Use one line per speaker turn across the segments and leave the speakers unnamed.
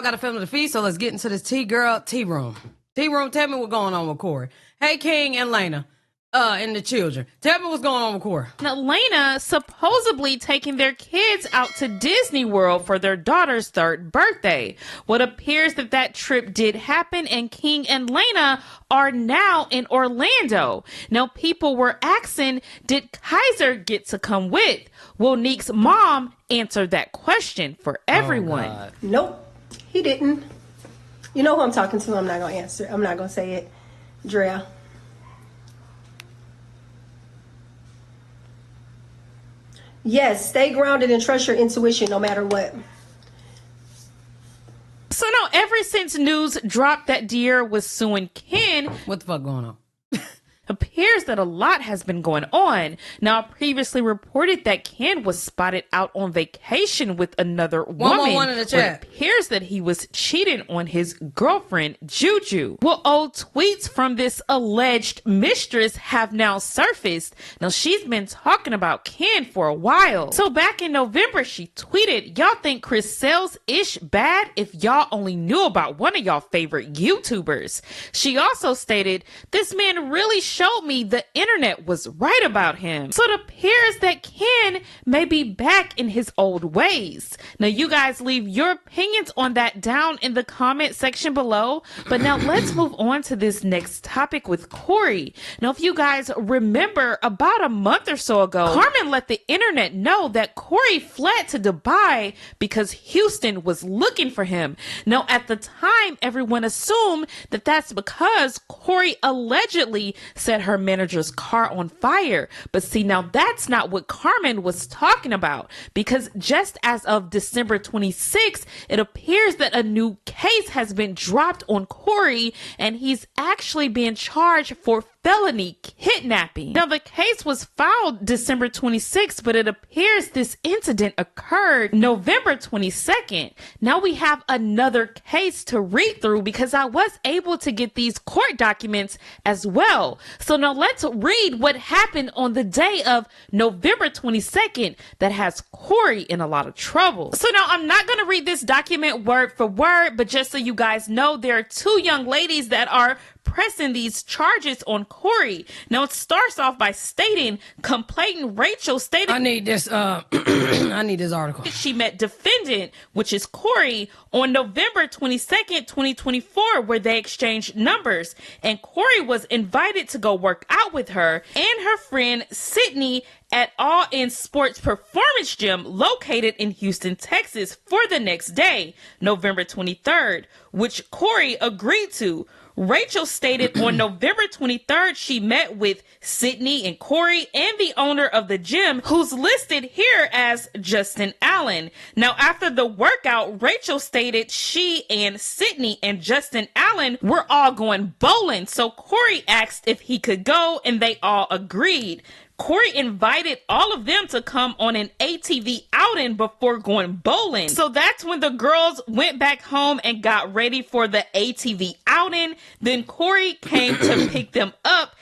I got a family to feed, so let's get into this tea room. Tea room, tell me what's going on with Cory. Hey, King and Lena, and the children. Tell me what's going on with Cory.
Now, Lena supposedly taking their kids out to Disney World for their daughter's third birthday. What appears that trip did happen, and King and Lena are now in Orlando. Now, people were asking, did Kaiser get to come with? Will Neek's mom answer that question for everyone?
Oh,
nope, he didn't. You know who I'm talking to. I'm not going to answer. I'm not going to say it. Drea. Yes, stay grounded and trust your intuition no matter what.
So now, ever since news dropped that De'Ara was suing Ken,
what the fuck going on?
appears that a lot has been going on. Now, I previously reported that Ken was spotted out on vacation with another woman.
One in the chat.
It appears that he was cheating on his girlfriend, Juju. Well, old tweets from this alleged mistress have now surfaced. Now, she's been talking about Ken for a while. So back in November, she tweeted, y'all think Chris sells ish bad if y'all only knew about one of y'all favorite YouTubers. She also stated, this man really showed me the internet was right about him. So it appears that Ken may be back in his old ways. Now, you guys leave your opinions on that down in the comment section below. But now let's move on to this next topic with Cory. Now, if you guys remember, about a month or so ago, Carmen let the internet know that Cory fled to Dubai because Houston was looking for him. Now, at the time, everyone assumed that that's because Cory allegedly set her manager's car on fire. But see, now that's not what Carmen was talking about, because just as of December 26th, it appears that a new case has been dropped on Cory, and he's actually being charged for felony kidnapping. Now, the case was filed December 26th, but it appears this incident occurred November 22nd. Now we have another case to read through because I was able to get these court documents as well. So now let's read what happened on the day of November 22nd that has Cory in a lot of trouble. So now I'm not going to read this document word for word, but just so you guys know, there are two young ladies that are pressing these charges on Cory. Now, it starts off by stating, complainant Rachel stated,
I need this I need this article.
She met defendant, which is Cory, on November 22nd, 2024, where they exchanged numbers. And Cory was invited to go work out with her and her friend Sydney at All In Sports Performance Gym located in Houston, Texas for the next day, November 23rd, which Cory agreed to. Rachel stated on November 23rd, she met with Sydney and Cory and the owner of the gym, who's listed here as Justin Allen. Now, after the workout, Rachel stated she and Sydney and Justin Allen were all going bowling. So Cory asked if he could go, and they all agreed. Cory invited all of them to come on an ATV outing before going bowling. So that's when the girls went back home and got ready for the ATV outing. Then Cory came to pick them up.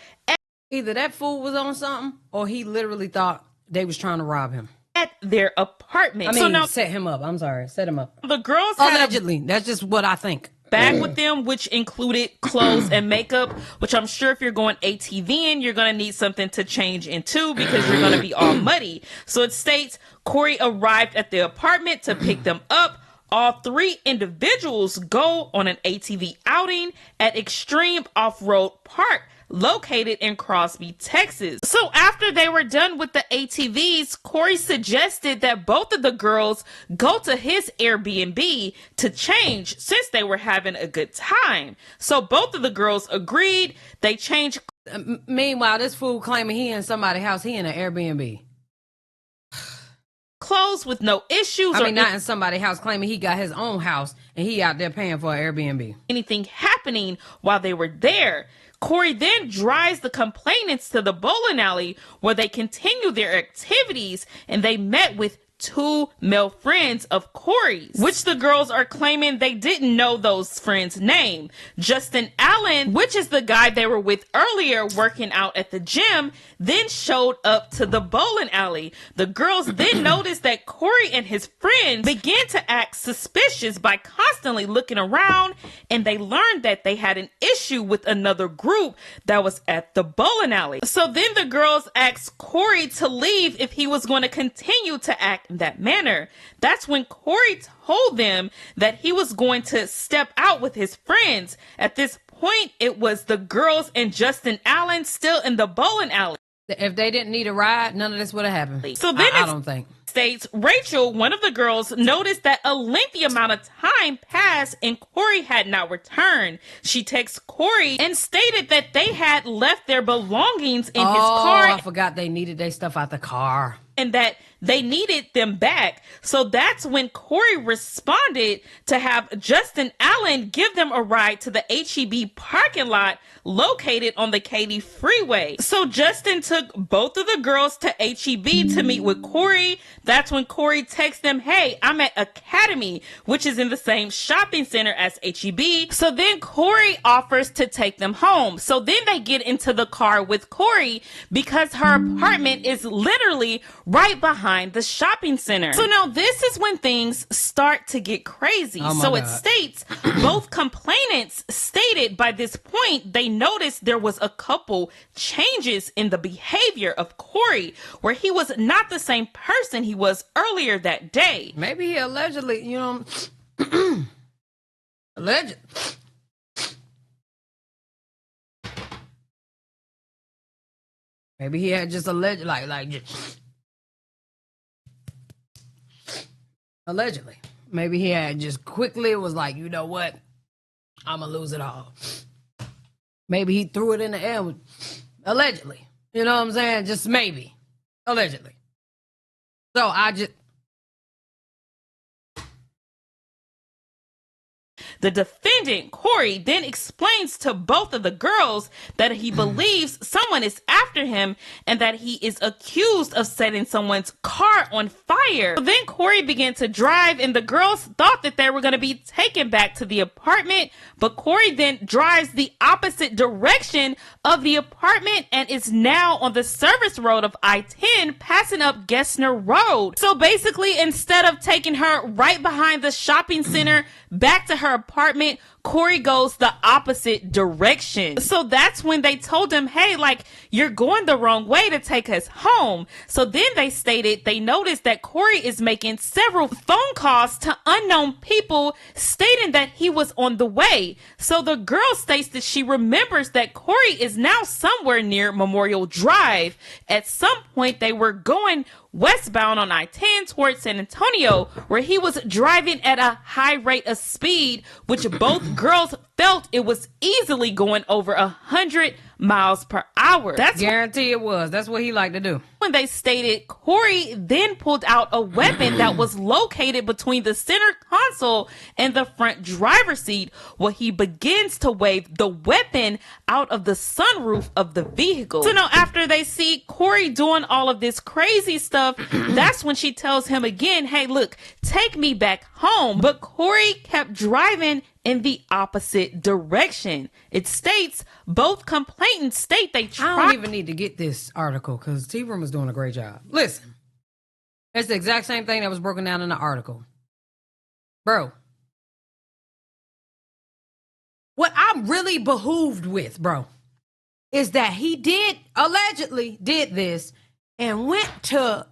Either that fool was on something, or he literally thought they was trying to rob him
At their apartment.
I mean,
so now,
set him up. I'm sorry, set him up.
the girls had
Allegedly. That's just what I think.
bag with them, which included clothes and makeup, which I'm sure if you're going ATVing, you're going to need something to change into because you're going to be all muddy. So it states Cory arrived at the apartment to pick them up. All three individuals go on an ATV outing at Extreme Off-Road Park, located in Crosby, Texas. So after they were done with the ATVs, Cory suggested that both of the girls go to his Airbnb to change since they were having a good time. So both of the girls agreed. They changed.
Meanwhile, this fool claiming he in somebody's house, he in an Airbnb.
Clothes with no issues.
I mean, not in somebody's house, claiming he got his own house and he out there paying for an Airbnb.
Anything happening while they were there. Cory then drives the complainants to the bowling alley where they continue their activities, and they met with two male friends of Cory's, which the girls are claiming they didn't know those friends' name. Justin Allen, which is the guy they were with earlier working out at the gym, then showed up to the bowling alley. The girls then noticed that Cory and his friends began to act suspicious by constantly looking around, and they learned that they had an issue with another group that was at the bowling alley. So then the girls asked Cory to leave if he was going to continue to act in that manner. That's when Cory told them that he was going to step out with his friends. At this point, it was the girls and Justin Allen still in the bowling alley.
If they didn't need a ride, none of this would have happened.
So then
I don't think.
States Rachel, one of the girls, noticed that a lengthy amount of time passed and Cory had not returned. She texted Cory and stated that they had left their belongings in his car.
I forgot they needed their stuff out the car.
And that they needed them back. So that's when Cory responded to have Justin Allen give them a ride to the HEB parking lot located on the Katy freeway. So Justin took both of the girls to HEB to meet with Cory. That's when Cory texts them, hey, I'm at Academy, which is in the same shopping center as HEB. So then Cory offers to take them home. So then they get into the car with Cory because her apartment is literally right behind the shopping center. So now this is when things start to get crazy. So it states both complainants stated by this point they noticed there was a couple changes in the behavior of Cory, where he was not the same person he was earlier that day.
Maybe he allegedly, alleged. Maybe he had just alleged, allegedly. Maybe he had just quickly was like, you know what? I'm going to lose it all. Maybe he threw it in the air. Allegedly. You know what I'm saying? Just maybe. Allegedly. So I just...
The defendant, Cory, then explains to both of the girls that he believes someone is after him and that he is accused of setting someone's car on fire. So then Cory began to drive and the girls thought that they were going to be taken back to the apartment, but Cory then drives the opposite direction of the apartment and is now on the service road of I-10 passing up Gessner Road. So basically, instead of taking her right behind the shopping center back to her apartment, Cory goes the opposite direction. So that's when they told him, hey, you're going the wrong way to take us home. So then they stated they noticed that Cory is making several phone calls to unknown people stating that he was on the way. So the girl states that she remembers that Cory is now somewhere near Memorial Drive. At some point, they were going westbound on I-10 towards San Antonio, where he was driving at a high rate of speed, which both girls felt it was easily going over 100 miles per hour. That's
guarantee it was. That's what he liked to do.
When they stated Cory then pulled out a weapon that was located between the center console and the front driver's seat, where he begins to wave the weapon out of the sunroof of the vehicle. So now after they see Cory doing all of this crazy stuff, that's when she tells him again, hey, look, take me back home. But Cory kept driving in the opposite direction. It states both complainants state they tried.
I don't even need to get this article because T-Room is doing a great job. Listen, it's the exact same thing that was broken down in the article. Bro, what I'm really behooved with, bro, is that he allegedly did this and went to...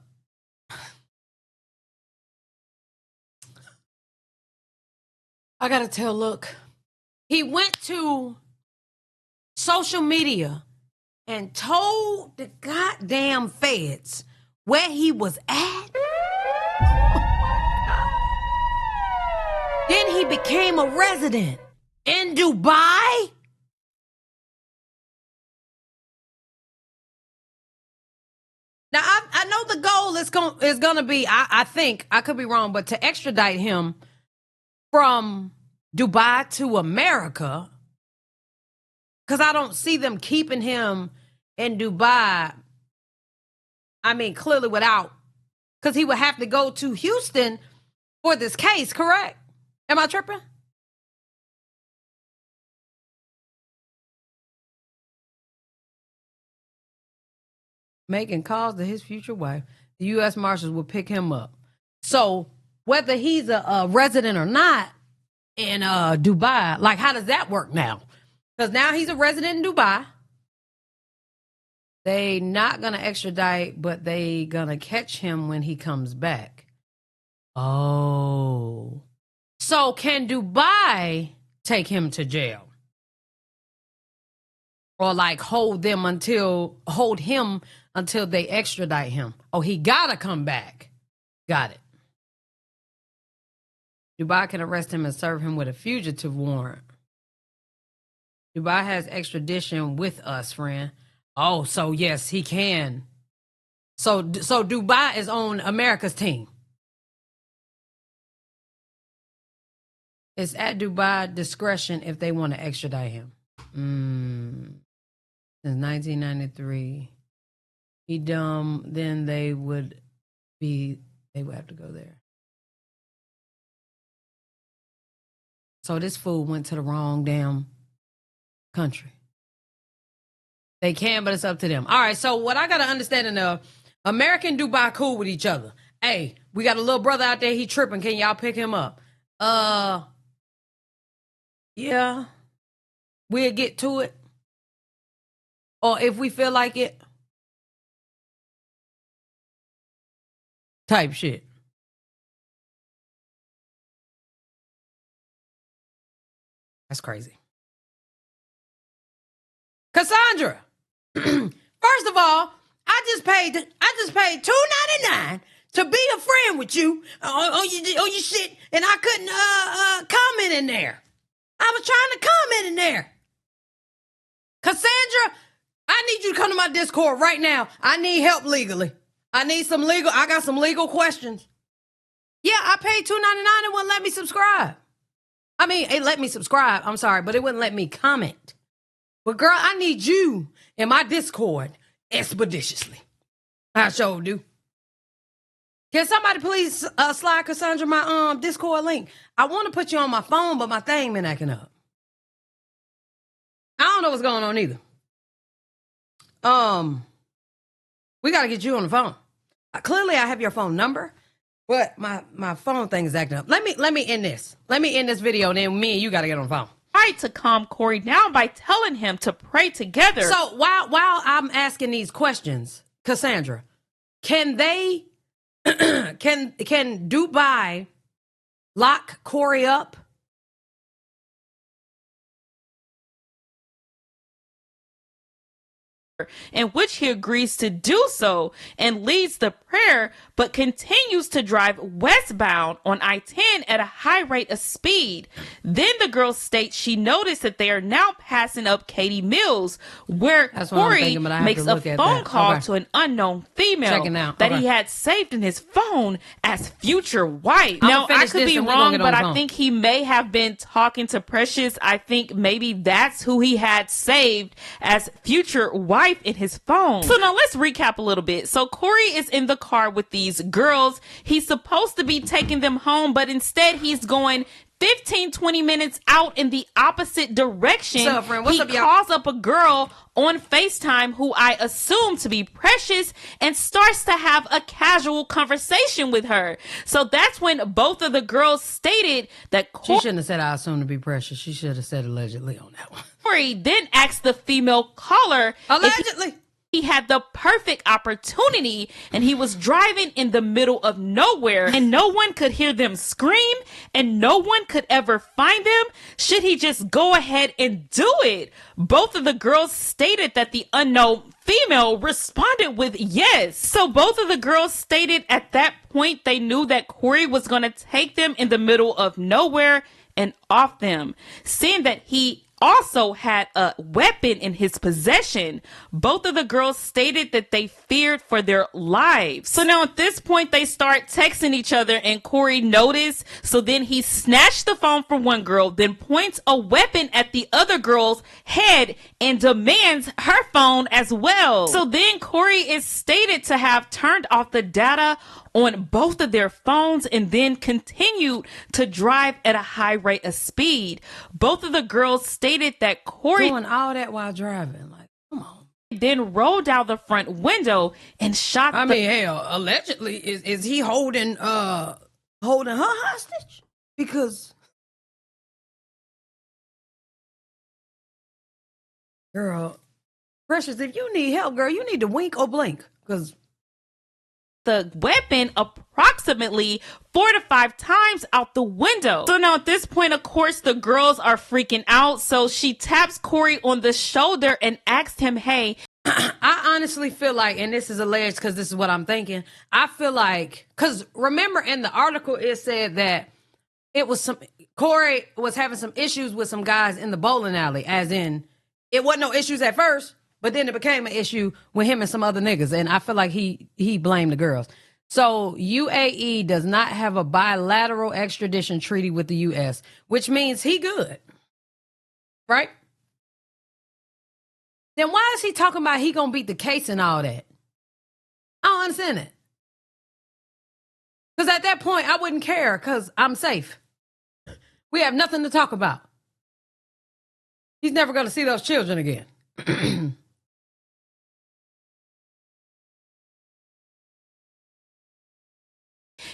I gotta tell, look, he went to social media and told the goddamn feds where he was at. Then he became a resident in Dubai. Now, I know the goal is gonna be, I think, I could be wrong, but to extradite him from Dubai to America, because I don't see them keeping him in Dubai. I mean, clearly without because he would have to go to Houston for this case, correct? Am I tripping? Making calls to his future wife. The U.S. Marshals will pick him up. So whether he's a resident or not in Dubai, like how does that work now? Because now he's a resident in Dubai. They not going to extradite, but they going to catch him when he comes back. Oh. So can Dubai take him to jail? Or like hold him until they extradite him. Oh, he gotta come back. Got it. Dubai can arrest him and serve him with a fugitive warrant. Dubai has extradition with us, friend. Oh, so yes, he can. So Dubai is on America's team. It's at Dubai discretion if they want to extradite him. Since 1993. He dumb, then they would have to go there. So this fool went to the wrong damn country. They can, but it's up to them. All right, so what I got to understand in the American Dubai cool with each other. Hey, we got a little brother out there, he tripping. Can y'all pick him up? Yeah. We'll get to it. Or if we feel like it. Type shit. That's crazy. Cassandra. First of all, I just paid $2.99 to be a friend with you on your shit, and I couldn't comment in there. I was trying to comment in there. Cassandra, I need you to come to my Discord right now. I need help legally. I got some legal questions. Yeah, I paid $2.99. It wouldn't let me subscribe. I mean, it let me subscribe. I'm sorry, but it wouldn't let me comment. But girl, I need you in my Discord expeditiously. I sure do. Can somebody please slide Cassandra my Discord link? I want to put you on my phone, but my thing been acting up. I don't know what's going on either. We got to get you on the phone. Clearly, I have your phone number, but my phone thing is acting up. Let me end this. Let me end this video, and then me and you got to get on the phone.
Tried to calm Cory down by telling him to pray together.
So while I'm asking these questions, Cassandra, can they can Dubai lock Cory up?
In which he agrees to do so and leads the prayer, but continues to drive westbound on I-10 at a high rate of speed. Then the girl states she noticed that they are now passing up Katie Mills, where Cory makes a phone call to an unknown female that he had saved in his phone as future wife. Now, I could be wrong, but I think he may have been talking to Precious. I think maybe that's who he had saved as future wife in his phone. So now let's recap a little bit. So Cory is in the car with these girls. He's supposed to be taking them home, but instead he's going 15-20 minutes out in the opposite direction.
What's up, friend? What's up, y'all?
Calls up a girl on FaceTime who I assume to be Precious and starts to have a casual conversation with her. So that's when both of the girls stated that
she shouldn't have said I assume to be Precious. She should have said allegedly on that one.
Cory then asked the female caller
allegedly
if he had the perfect opportunity and he was driving in the middle of nowhere and no one could hear them scream and no one could ever find them. Should he just go ahead and do it? Both of the girls stated that the unknown female responded with yes. So both of the girls stated at that point they knew that Cory was going to take them in the middle of nowhere and off them, saying that he also had a weapon in his possession. Both of the girls stated that they feared for their lives. So now at this point, they start texting each other and Cory noticed. So then he snatched the phone from one girl, then points a weapon at the other girl's head and demands her phone as well. So then Cory is stated to have turned off the data on both of their phones and then continued to drive at a high rate of speed. Both of the girls stated that Cory
doing all that while driving. Like, come on.
Then rolled out the front window and shot.
I mean, hell, allegedly, is he holding her hostage? Because, girl, Precious, if you need help, girl, you need to wink or blink. Because
the weapon approximately 4 to 5 times out the window. So now at this point, of course, the girls are freaking out. So she taps Cory on the shoulder and asks him, hey,
I honestly feel like, and this is alleged because this is what I'm thinking, I feel like, because remember in the article it said that it was Cory was having some issues with some guys in the bowling alley, as in it wasn't no issues at first, but then it became an issue with him and some other niggas. And I feel like he blamed the girls. So UAE does not have a bilateral extradition treaty with the U.S., which means he good. Right? Then why is he talking about he gonna beat the case and all that? I don't understand it. Because at that point, I wouldn't care because I'm safe. We have nothing to talk about. He's never going to see those children again.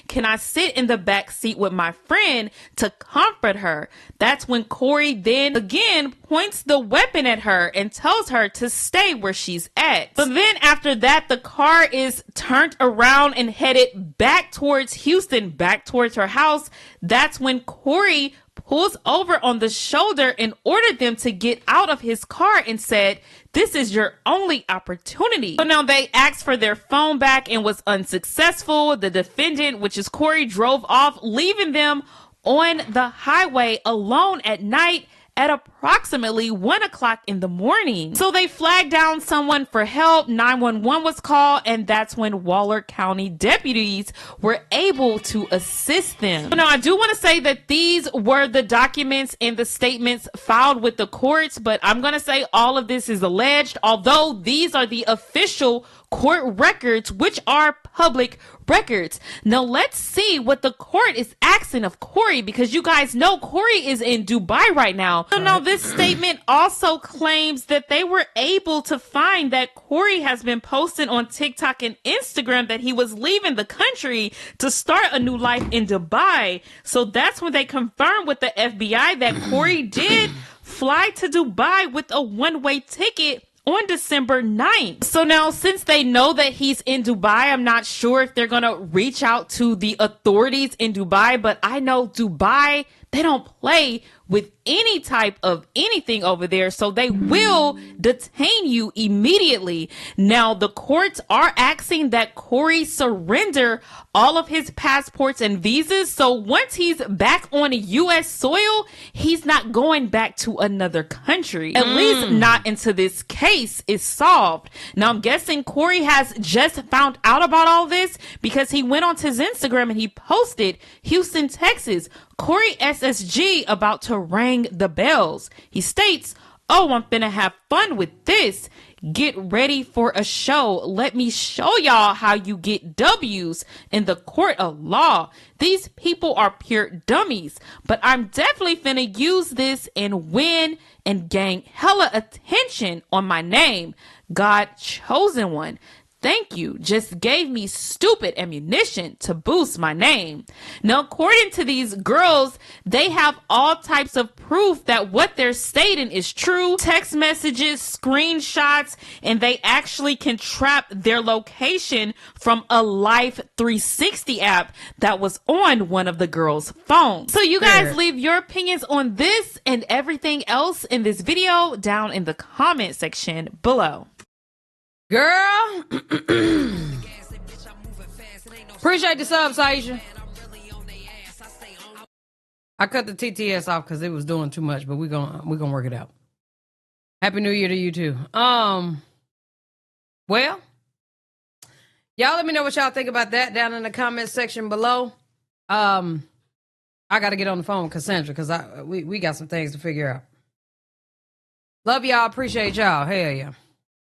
Can I sit in the back seat with my friend to comfort her? That's when Cory then again points the weapon at her and tells her to stay where she's at. But then after that, the car is turned around and headed back towards Houston, back towards her house. That's when Cory pulls over on the shoulder and ordered them to get out of his car and said, this is your only opportunity. So now they asked for their phone back and was unsuccessful. The defendant, which is Cory, drove off, leaving them on the highway alone at night at approximately 1 o'clock in the morning. So they flagged down someone for help. 911 was called, and that's when Waller County deputies were able to assist them. So now I do want to say that these were the documents and the statements filed with the courts, but I'm going to say all of this is alleged, although these are the official court records, which are public records. Now let's see what the court is asking of Cory, because you guys know Cory is in Dubai right now. So now this statement also claims that they were able to find that Cory has been posting on TikTok and Instagram that he was leaving the country to start a new life in Dubai. So that's when they confirmed with the FBI that Cory did fly to Dubai with a one-way ticket on December 9th. So now, since they know that he's in Dubai, I'm not sure if they're gonna reach out to the authorities in Dubai, but I know Dubai, they don't play with any type of anything over there, so they will detain you immediately. Now, the courts are asking that Cory surrender all of his passports and visas, so once he's back on U.S. soil, he's not going back to another country, at least not until this case is solved. Now, I'm guessing Cory has just found out about all this because he went onto his Instagram and he posted, Houston, Texas, Cory SSG about to ring the bells. He states, oh, I'm finna have fun with this. Get ready for a show. Let me show y'all how you get W's in the court of law. These people are pure dummies, but I'm definitely finna use this and win and gain hella attention on my name. God chosen one. Thank you. Just gave me stupid ammunition to boost my name. Now, according to these girls, they have all types of proof that what they're stating is true. Text messages, screenshots, and they actually can trap their location from a Life 360 app that was on one of the girls' phones. So you guys leave your opinions on this and everything else in this video down in the comment section below.
Girl, appreciate the sub, Saisha. I cut the TTS off because it was doing too much, but we're gonna work it out. Happy New Year to you too. Well, y'all let me know what y'all think about that down in the comment section below. I gotta get on the phone with Cassandra because we got some things to figure out. Love y'all, appreciate y'all. Hell yeah.